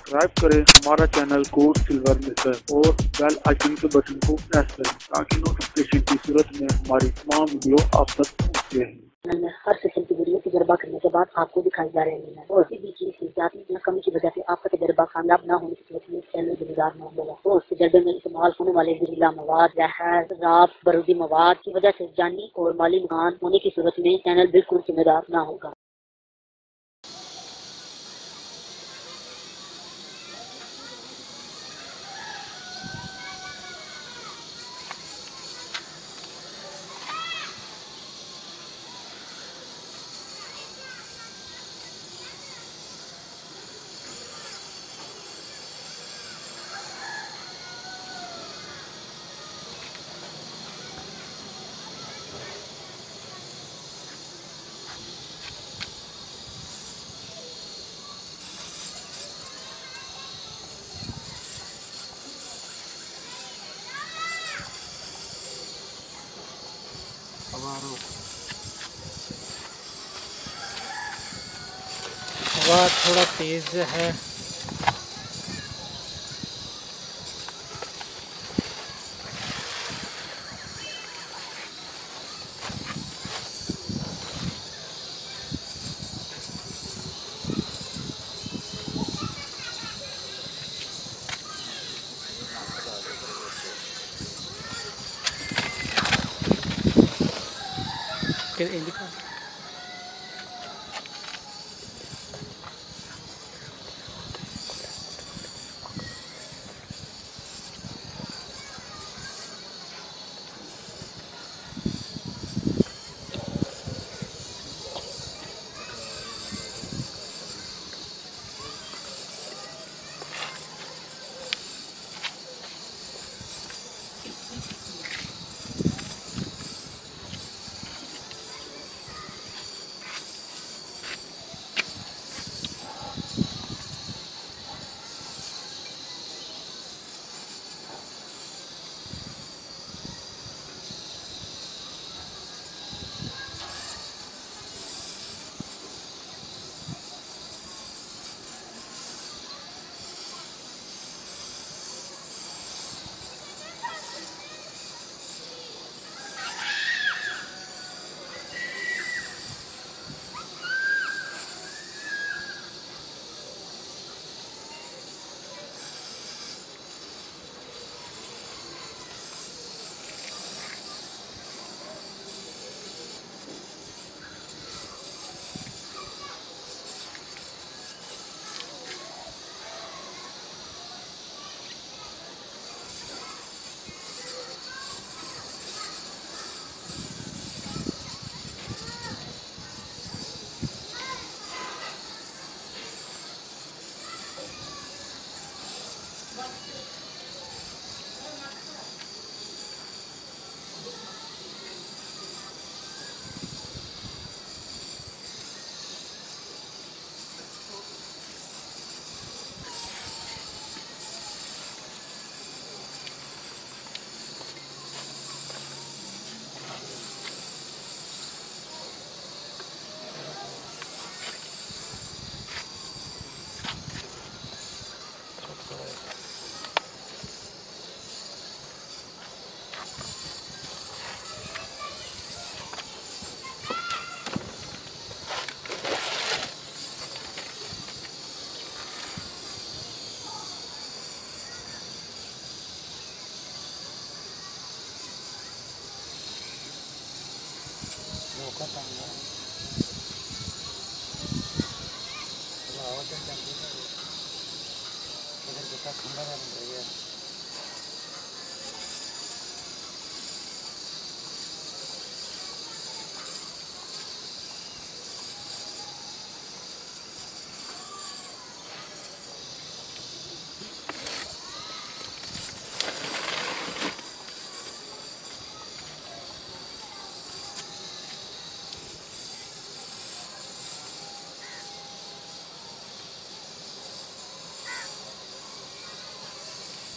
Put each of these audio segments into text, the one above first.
Subscribe करें हमारा channel code silver mission और बेल आइकन के बटन को प्रेस करें ताकि नोटिफिकेशन की सूरत में हमारी तमाम वीडियो आप तक पहुँचते हैं। चैनल में हर सेशन की वीडियो तजर्बा करने के बाद आपको दिखाई जा रहे हैं और किसी भी चीज की जाती कमी की वजह से आपका तजर्बा कामयाब न होने की सूरत में चैनल जिम्मेदार न होगा और तजर्बे में इस्तेमाल होने वाले जहरीला मवाद, जहर, शराब, बारूदी मवाद की वजह से जानी और माली नुकसान होने की सूरत में चैनल बिल्कुल जिम्मेदार न होगा। हवा थोड़ा तेज है।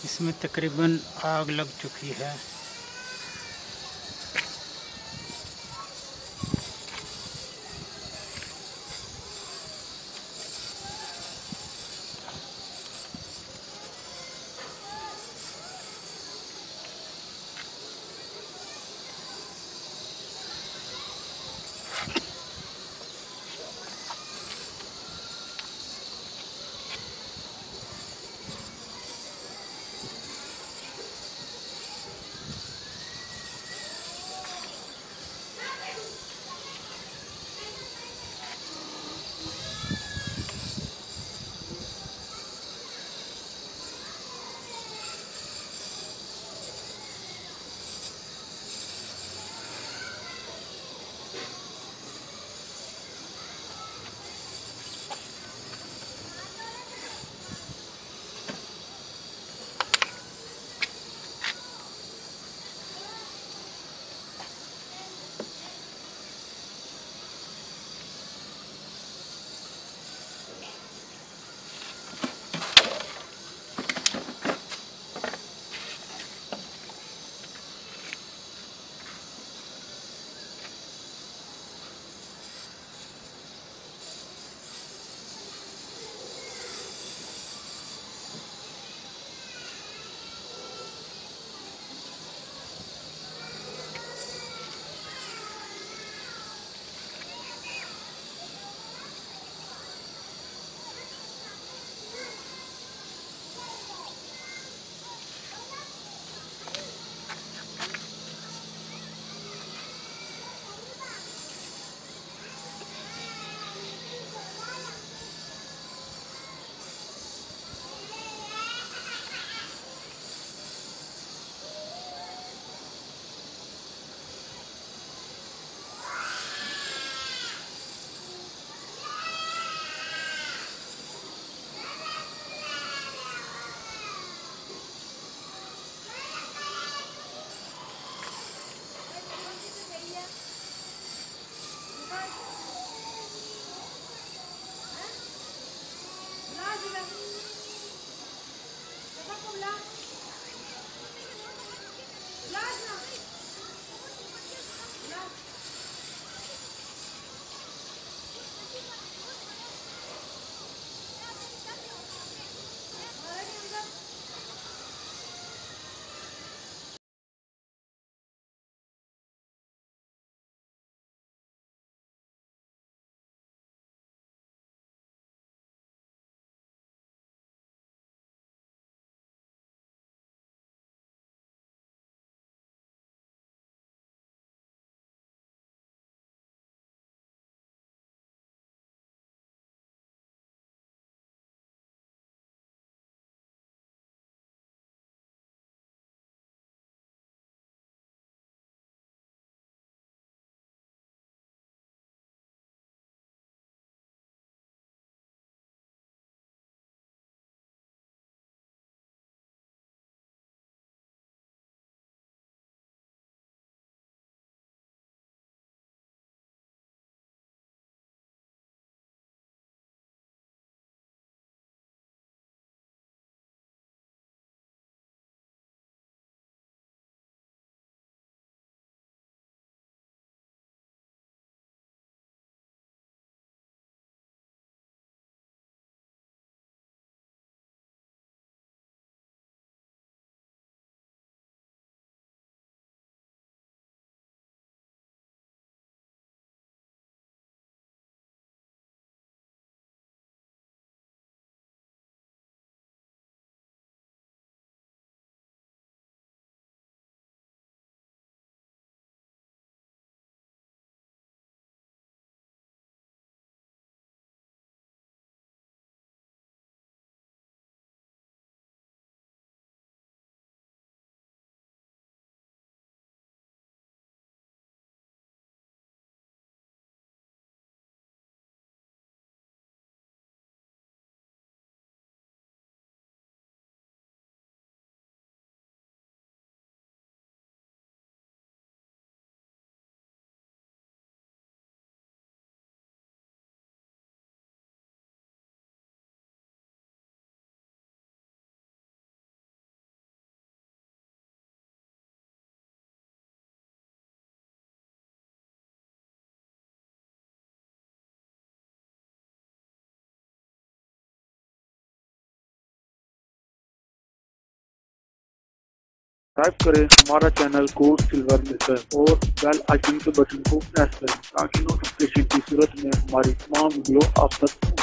इसमें तकरीबन आग लग चुकी है। सब्सक्राइब करें हमारा चैनल कोड सिल्वर मिलकर और बेल आइकन के बटन को प्रेस करें ताकि नोटिफिकेशन की सूरत में हमारी तमाम वीडियो आप तक